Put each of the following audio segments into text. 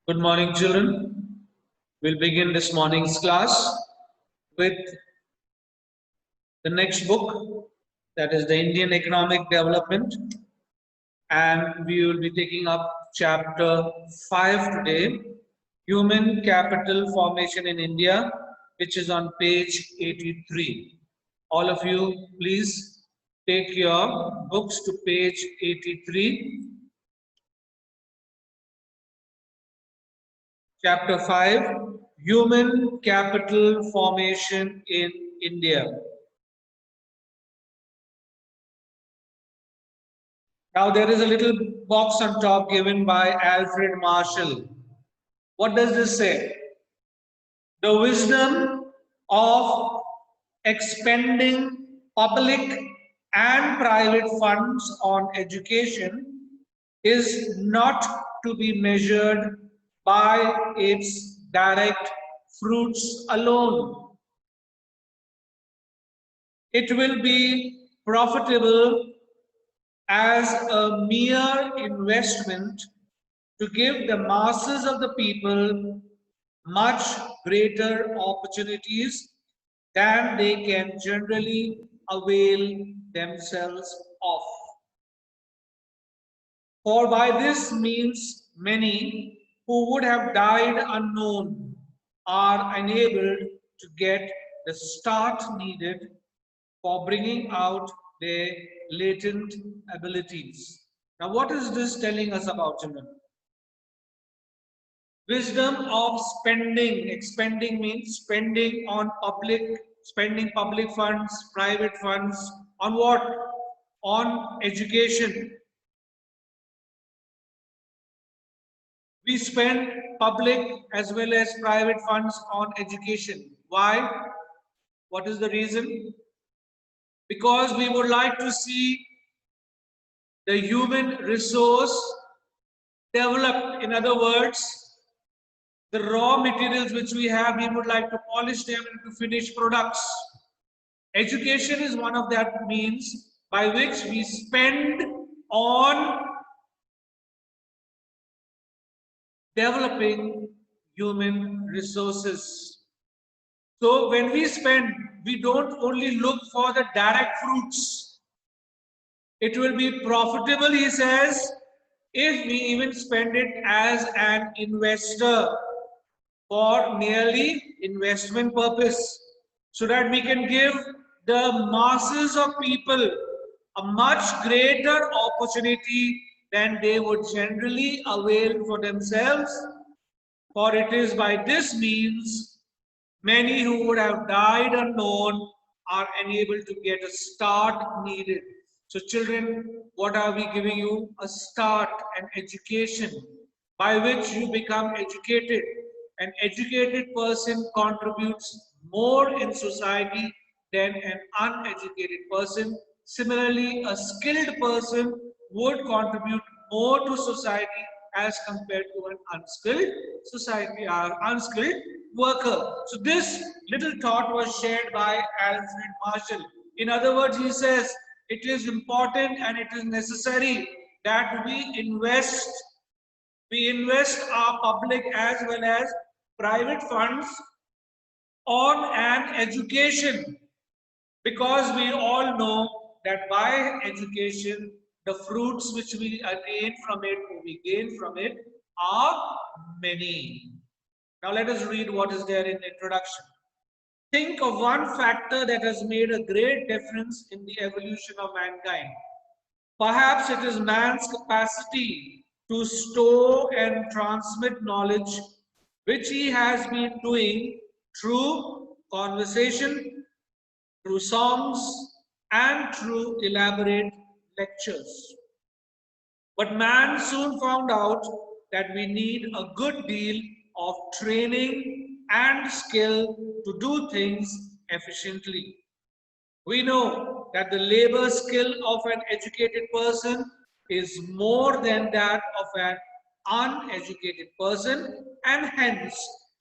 Good morning, children. We'll begin this morning's class with the next book, that is the Indian Economic Development, and we will be taking up chapter 5 today, Human Capital Formation in India, which is on page 83. All of you, please take your books to page 83. Chapter 5, Human Capital Formation in India. Now there is a little box on top given by Alfred Marshall. What does this say? The wisdom of expending public and private funds on education is not to be measured by its direct fruits alone. It will be profitable as a mere investment to give the masses of the people much greater opportunities than they can generally avail themselves of. For by this means many who would have died unknown are enabled to get the start needed for bringing out their latent abilities. Now, what is this telling us about children? Wisdom of spending. Expending means spending on spending public funds, private funds, on what? On education. We spend public as well as private funds on education. Why? What is the reason? Because we would like to see the human resource developed. In other words, the raw materials which we have, we would like to polish them into finished products. Education is one of that means by which we spend on developing human resources. So when we spend, we don't only look for the direct fruits. It will be profitable, he says, if we even spend it as an investor for merely investment purpose, so that we can give the masses of people a much greater opportunity than they would generally avail for themselves. For it is by this means many who would have died unknown are enabled to get a start needed. So children, what are we giving you? A start, an education by which you become educated. An educated person contributes more in society than an uneducated person. Similarly, a skilled person would contribute more to society as compared to an unskilled society or unskilled worker. So this little thought was shared by Alfred Marshall. In other words, he says it is important and it is necessary that we invest our public as well as private funds on an education, because we all know that by education the fruits which we attain from it, or we gain from it, are many. Now let us read what is there in the introduction. Think of one factor that has made a great difference in the evolution of mankind. Perhaps it is man's capacity to store and transmit knowledge, which he has been doing through conversation, through songs, and through elaborate lectures. But man soon found out that we need a good deal of training and skill to do things efficiently. We know that the labor skill of an educated person is more than that of an uneducated person, and hence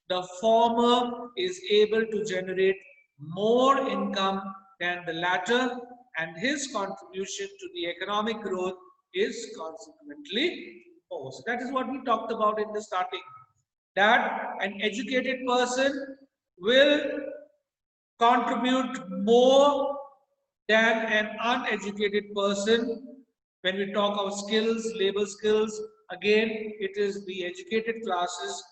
the former is able to generate more income than the latter, and his contribution to the economic growth is consequently more. So that is what we talked about in the starting. that an educated person will contribute more than an uneducated person. When we talk of skills, labor skills, again, it is the educated classes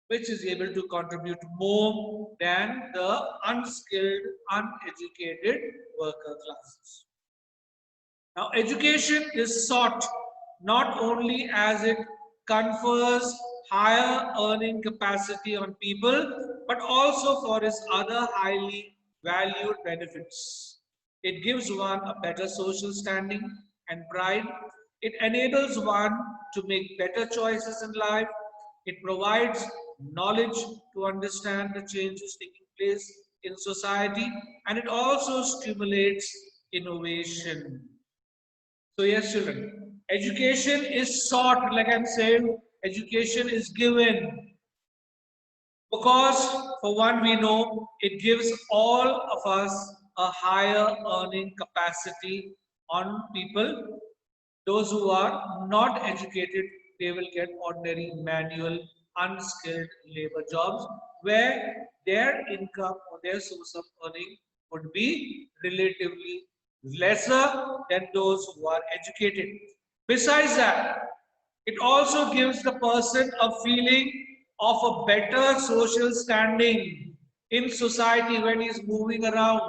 which is able to contribute more than the unskilled, uneducated worker classes. Now, education is sought not only as it confers higher earning capacity on people, but also for its other highly valued benefits. It gives one a better social standing and pride. It enables one to make better choices in life. It provides knowledge to understand the changes taking place in society, and it also stimulates innovation. So yes, children, education is sought, like I'm saying, education is given because for one we know it gives all of us a higher earning capacity on people. Those who are not educated, they will get ordinary manual, unskilled labor jobs where their income or their source of earning would be relatively lesser than those who are educated. Besides that, it also gives the person a feeling of a better social standing in society when he's moving around.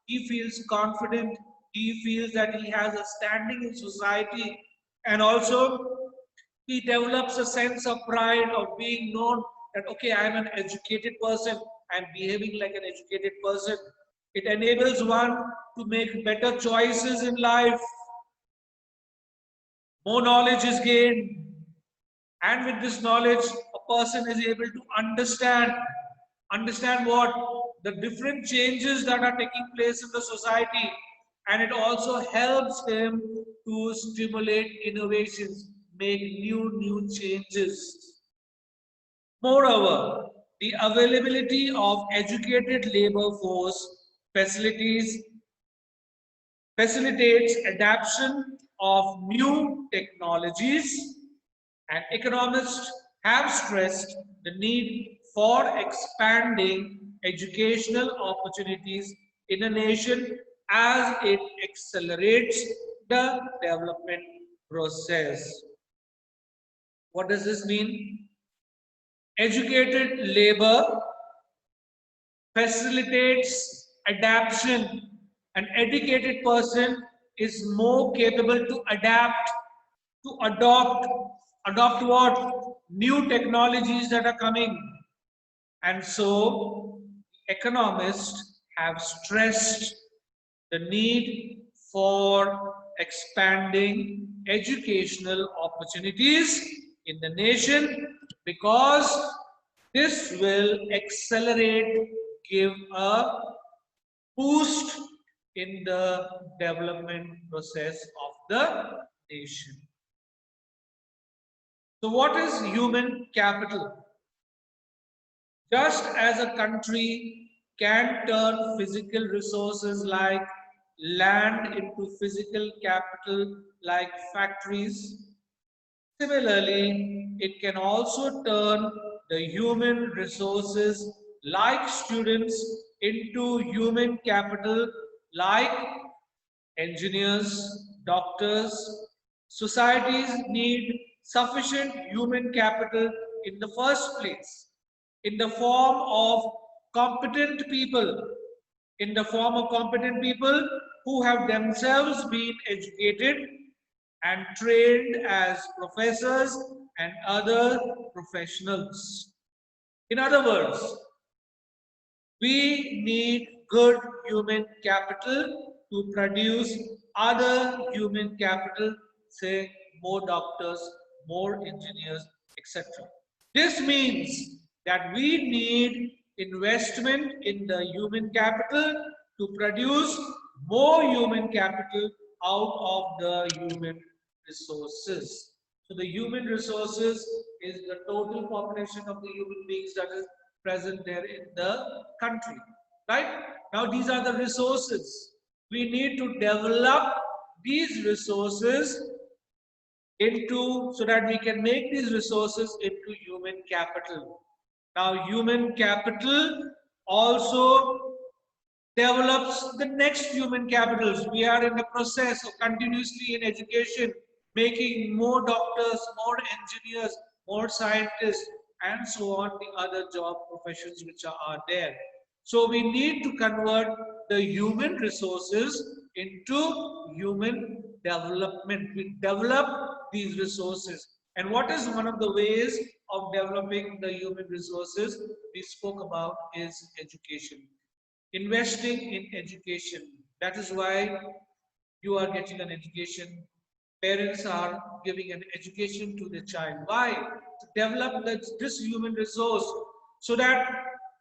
He feels confident, he feels that he has a standing in society, and also he develops a sense of pride of being known that, okay, I'm an educated person, I'm behaving like an educated person. It enables one to make better choices in life. More knowledge is gained, and with this knowledge a person is able to understand what the different changes that are taking place in the society, and it also helps him to stimulate innovations, make new changes. Moreover, the availability of educated labor force facilities facilitates adoption of new technologies, and economists have stressed the need for expanding educational opportunities in a nation as it accelerates the development process. What does this mean? Educated labor facilitates adaptation. An educated person is more capable to adapt, to adopt what? New technologies that are coming. And so, economists have stressed the need for expanding educational opportunities in the nation because this will accelerate, give a boost in the development process of the nation. So, what is human capital? Just as a country can turn physical resources like land into physical capital like factories, similarly, it can also turn the human resources like students into human capital like engineers, doctors. Societies need sufficient human capital in the first place, in the form of competent people, who have themselves been educated and trained as professors and other professionals. In other words, we need good human capital to produce other human capital, say more doctors, more engineers, etc. This means that we need investment in the human capital to produce more human capital out of the human resources. So the human resources is the total population of the human beings that is present there in the country. Right? Now these are the resources. We need to develop these resources into, so that we can make these resources into human capital. Now, human capital also develops the next human capitals. We are in the process of continuously in education, making more doctors, more engineers, more scientists, and so on, the other job professions which are there. So we need to convert the human resources into human development. We develop these resources. And what is one of the ways of developing the human resources we spoke about is education. Investing in education. That is why you are getting an education. Parents are giving an education to the child. Why? To develop this human resource so that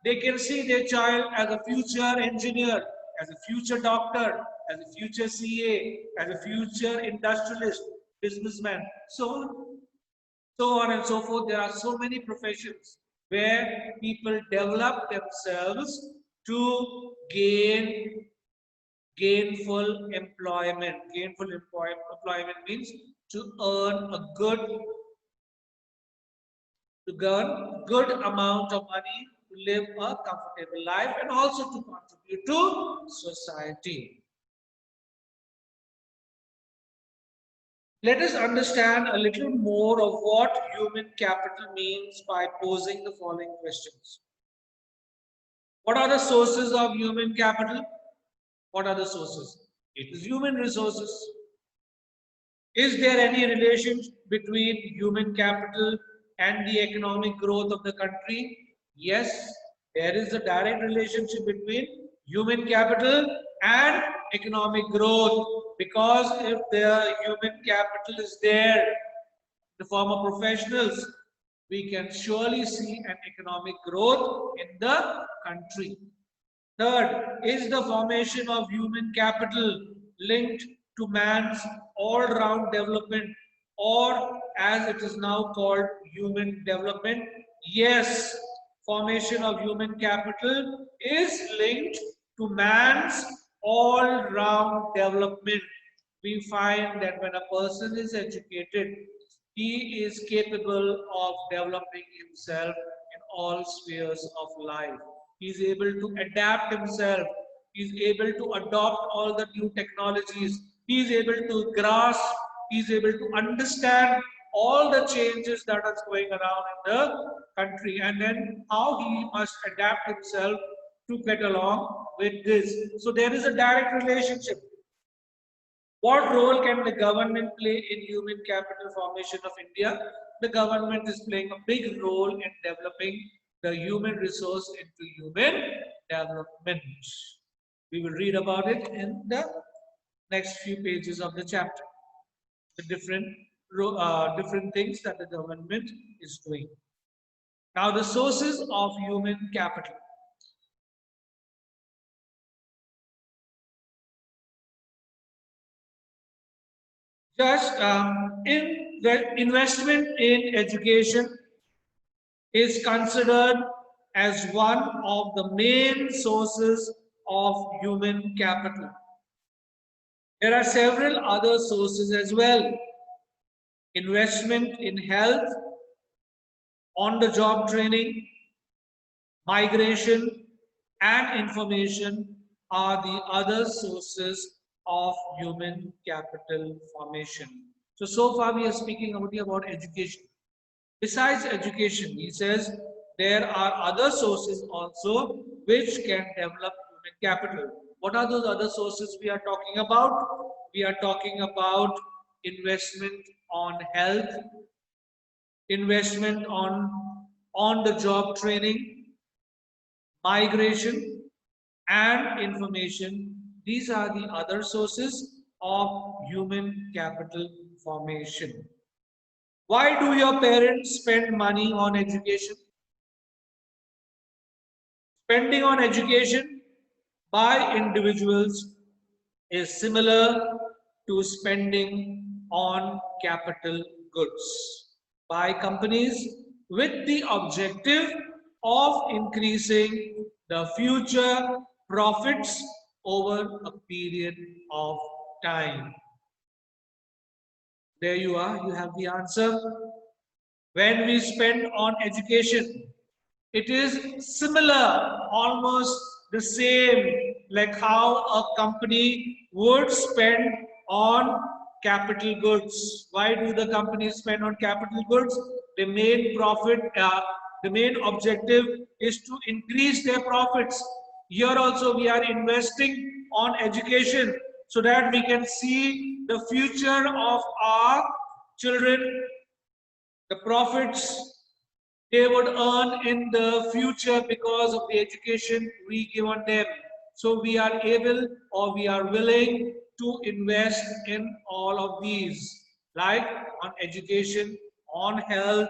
they can see their child as a future engineer, as a future doctor, as a future CA, as a future industrialist, businessman, so on and so forth. There are so many professions where people develop themselves to gain gainful employment. Employment means to earn a good amount of money to live a comfortable life and also to contribute to society. Let us understand a little more of what human capital means by posing the following questions. What are the sources of human capital? What are the sources? It is human resources. Is there any relation between human capital and the economic growth of the country? Yes, there is a direct relationship between human capital and economic growth, because if the human capital is there, the form of professionals, we can surely see an economic growth in the country. Third, is the formation of human capital linked to man's all-round development, or as it is now called, human development? Yes, formation of human capital is linked to man's all-round development. We find that when a person is educated, he is capable of developing himself in all spheres of life. He is able to adapt himself. He is able to adopt all the new technologies. He is able to grasp. He is able to understand all the changes that are going around in the country, and then how he must adapt himself to get along with this. So there is a direct relationship. What role can the government play in human capital formation of India? The government is playing a big role in developing the human resource into human development. We will read about it in the next few pages of the chapter. The different things that the government is doing. Now, the sources of human capital. Just in the investment in education is considered as one of the main sources of human capital. There are several other sources as well. Investment in health, on-the-job training, migration, and information are the other sources of human capital formation. So far we are speaking about education. Besides education, he says there are other sources also which can develop human capital. What are those other sources we are talking about? We are talking about investment on health, investment on the job training, migration, and information. These are the other sources of human capital formation. Why do your parents spend money on education? Spending on education by individuals is similar to spending on capital goods by companies with the objective of increasing the future profits over a period of time. There you are, you have the answer. When we spend on education, it is similar, almost the same, like how a company would spend on capital goods. Why do the companies spend on capital goods? The main profit, the main objective is to increase their profits. Here also we are investing on education so that we can see the future of our children, the profits they would earn in the future because of the education we give on them. So we are able or we are willing to invest in all of these, like on education, on health,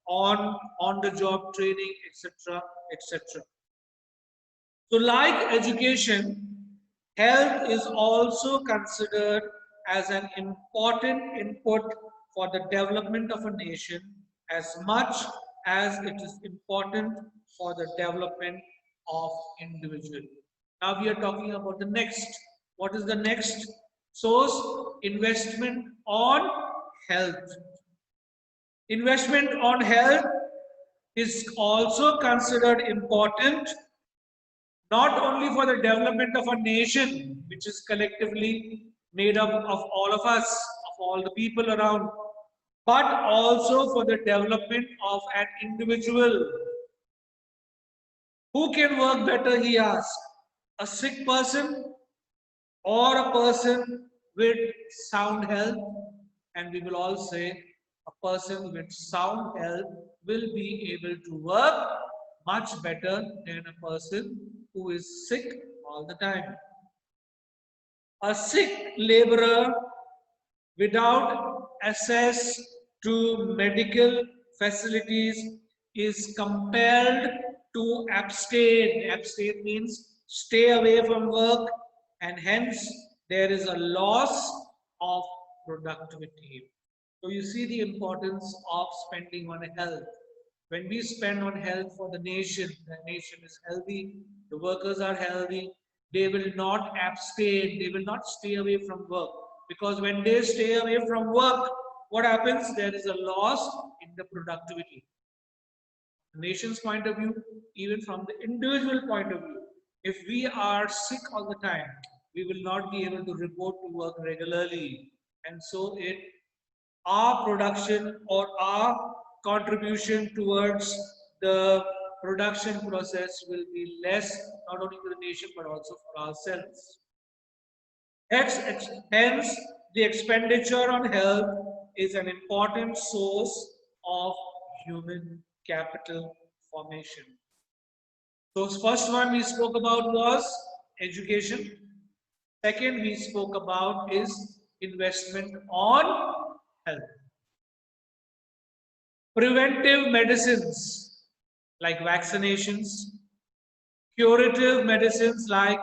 on the job training, etc., etc. So like education, health is also considered as an important input for the development of a nation as much as it is important for the development of individual. Now we are talking about the next. What is the next source? Investment on health. Investment on health is also considered important not only for the development of a nation, which is collectively made up of all of us, of all the people around, but also for the development of an individual. Who can work better, he asks? A sick person or a person with sound health? And we will all say a person with sound health will be able to work much better than a person who is sick all the time. A sick laborer without access to medical facilities is compelled to abstain. Abstain means stay away from work, and hence there is a loss of productivity. So you see the importance of spending on health. When we spend on health for the nation is healthy, the workers are healthy, they will not abstain, they will not stay away from work. Because when they stay away from work, what happens? There is a loss in the productivity. The nation's point of view, even from the individual point of view, if we are sick all the time, we will not be able to report to work regularly. And so our production or our contribution towards the production process will be less, not only to the nation but also for ourselves. Hence, the expenditure on health is an important source of human capital formation. So, first one we spoke about was education. Second we spoke about is investment on health. Preventive medicines like vaccinations, curative medicines like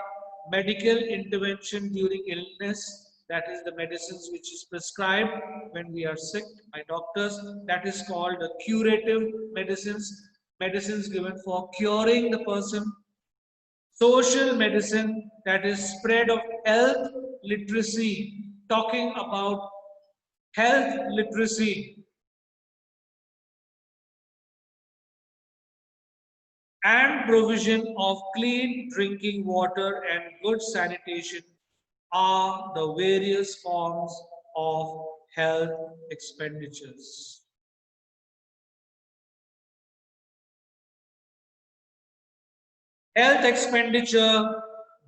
medical intervention during illness, that is the medicines which is prescribed when we are sick by doctors, that is called the curative medicines, medicines given for curing the person. Social medicine, that is spread of health literacy, talking about health literacy, and provision of clean drinking water and good sanitation are the various forms of health expenditures. Health expenditure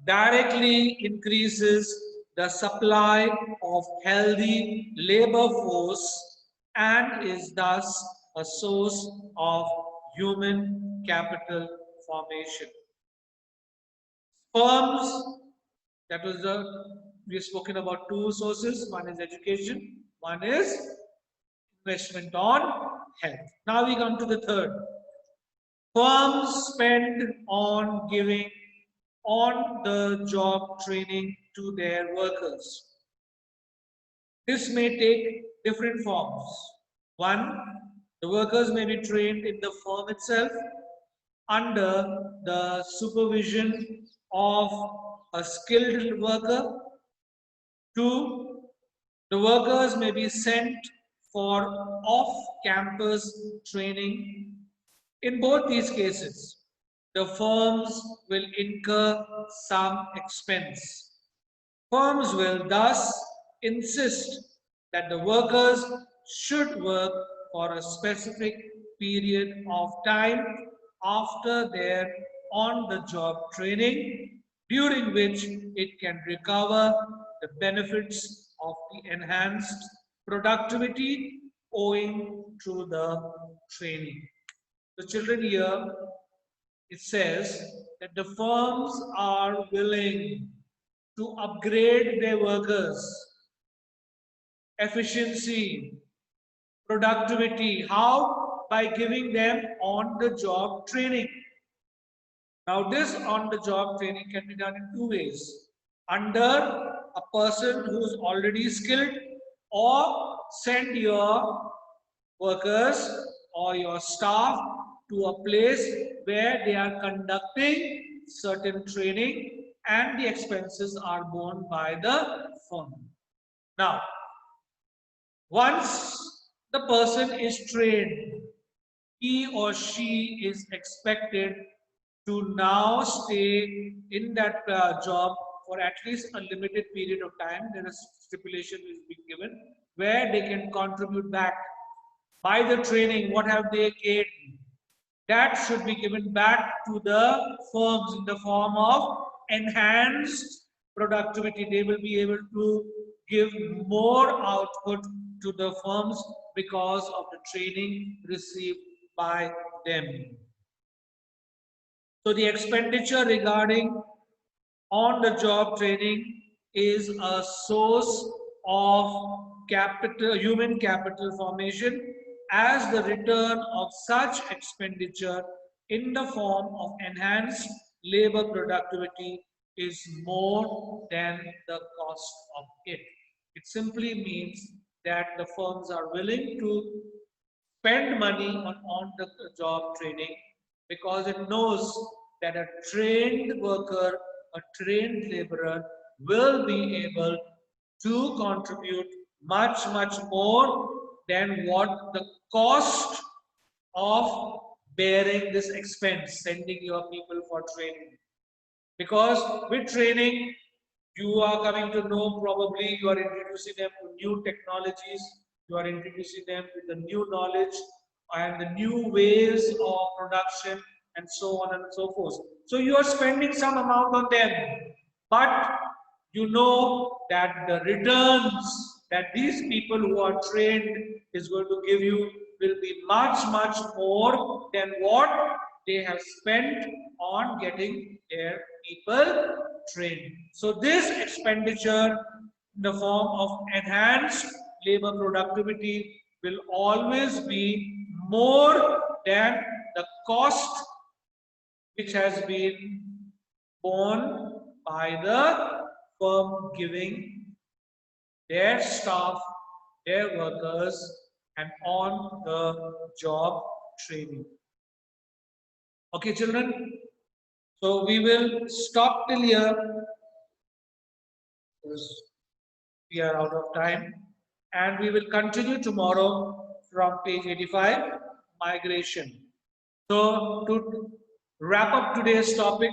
directly increases the supply of healthy labor force and is thus a source of human capital formation. Firms, that was we've spoken about two sources. One is education, one is investment on health. Now we come to the third. Firms spend on giving on the job training to their workers. This may take different forms. One, the workers may be trained in the firm itself under the supervision of a skilled worker. Two, The workers may be sent for off-campus training. In both these cases, the firms will incur some expense. Firms will thus insist that the workers should work for a specific period of time after their on-the-job training, during which it can recover the benefits of the enhanced productivity owing to the training. The children here, it says that the firms are willing to upgrade their workers' efficiency, productivity. How? By giving them on-the-job training. Now, this on-the-job training can be done in two ways. Under a person who's already skilled, or send your workers or your staff to a place where they are conducting certain training and the expenses are borne by the firm. Now, once the person is trained, he or she is expected to now stay in that job for at least a limited period of time. There is stipulation is being given where they can contribute back by the training. What have they gained? That should be given back to the firms in the form of enhanced productivity. They will be able to give more output to the firms because of the training received by them. So the expenditure regarding on-the-job training is a source of capital, human capital formation, as the return of such expenditure in the form of enhanced labor productivity is more than the cost of it. It simply means that the firms are willing to spend money on on-the-job training because it knows that a trained worker, a trained laborer will be able to contribute much more than what the cost of bearing this expense, sending your people for training. Because with training, you are coming to know, probably you are introducing them to new technologies, you are introducing them to the new knowledge and the new ways of production and so on and so forth. So you are spending some amount on them, but you know that the returns that these people who are trained is going to give you will be much more than what they have spent on getting their people trained. So this expenditure in the form of enhanced labor productivity will always be more than the cost which has been borne by the firm giving their staff, their workers, and on the job training. Okay, children. So we will stop till here because we are out of time, and we will continue tomorrow from page 85, migration. So to wrap up today's topic,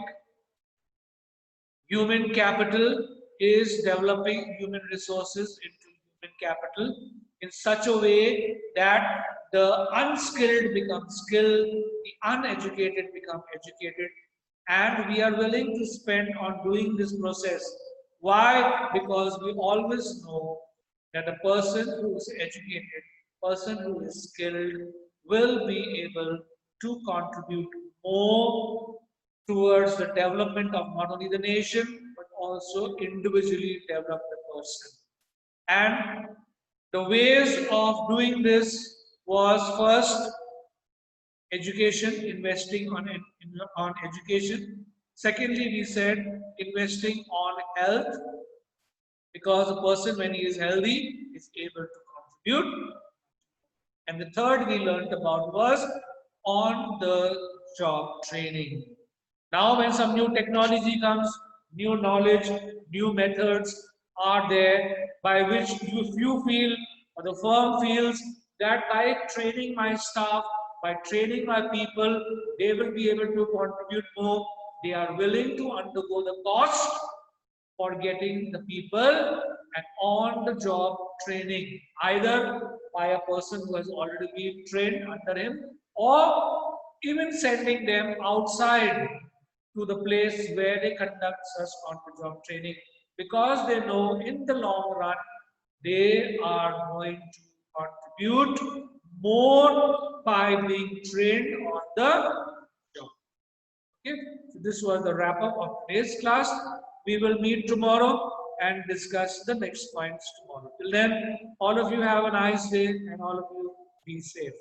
human capital is developing human resources into human capital in such a way that the unskilled become skilled, the uneducated become educated, and we are willing to spend on doing this process. Why? Because we always know that a person who is educated, person who is skilled, will be able to contribute more towards the development of not only the nation but also individually develop the person. And the ways of doing this was first education, investing on education. Secondly, we said investing on health, because a person, when he is healthy, is able to contribute. And the third we learned about was on the job training. Now when some new technology comes, new knowledge, new methods, are there by which you feel or the firm feels that by training my staff, by training my people, they will be able to contribute more. They are willing to undergo the cost for getting the people and on the job training, either by a person who has already been trained under him, or even sending them outside to the place where they conduct such on the job training, because they know in the long run they are going to contribute more by being trained on the job. Okay, so this was the wrap up of today's class. We will meet tomorrow and discuss the next points tomorrow. Till then, all of you have a nice day and all of you be safe.